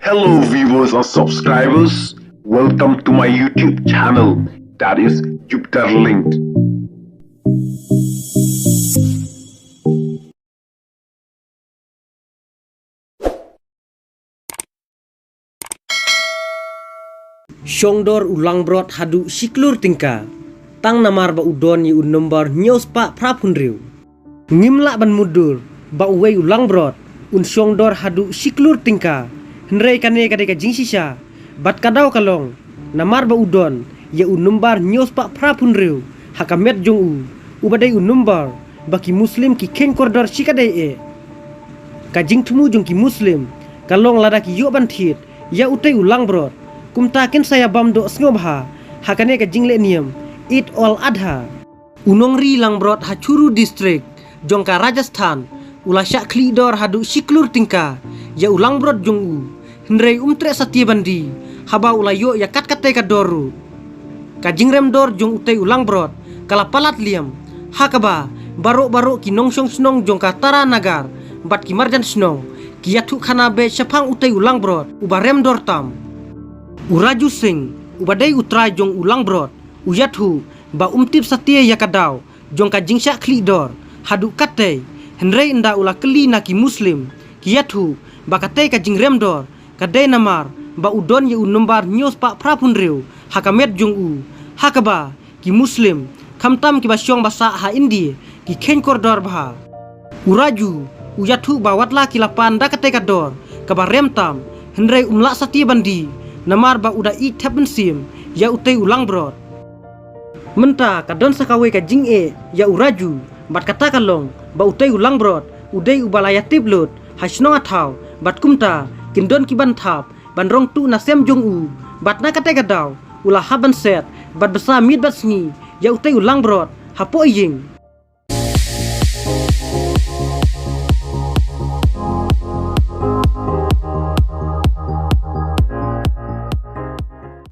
Hello viewers and subscribers, welcome to my YouTube channel, that is Jupiter Linked. Shongdor ulang brot hadu siklur tingka tang namar ba udon yi un nomor nyos pa prapunriu ngimla ban mudur ba uwei ulang brot un shongdor hadu siklur tingka henrei kane kade ka jingsisa bat kadau kalong namar ba udon ya un nomor nyos pa prapunriu hakamet jong ubadai un nomor baki muslim ki ken kordor sikadai ka jing tumu jong ki muslim kalong lada ki yo ban thit ya utai ulang brot kumtakin saya bamdo snobha hakane ka jingle niam Eid al-Adha unongri langbrot hachuru district jongka Rajasthan ulasya klidor hadu siklur tingka ya ulangbrot jongu hendrei umtre satie bandi haba ulayo ya katkate ka doru ka jingrem dor jong utai ulangbrot kala palat liam hakaba baro ki nongsong snong jongka tara nagar bat ki marjan snong ki yathu khana be syafang utai ulangbrot ubarem dor tam Uraju sing ubadai utrai jong ulang brot uyathu ba umtip satie yakadau jong ka jingsya klidor hadu kate henrei nda ula keli naki muslim kiyathu ba kate ka jingrem dor kadai namar ba udon ye unombar nyos pa prapunriu hakamet jong hakaba ki muslim khamtam ki basyong basa ha indi ki ken kordor bha uraju uyathu ba watla ki lapan da kate kador kabarem tam henrei umla satie bandi namar ba uda i tapen sim ya utai ulang brot menta kadon sakawe ka jing ya uraju bat kata kalong ba utai ulang brot udai ubalaya tiblot hasnong athau bat kumta kindon kiban thap banrong tu nasem jong bat na kata gadau ulah haban set bat besa mid bat sngi ya utai ulang brot hapo ying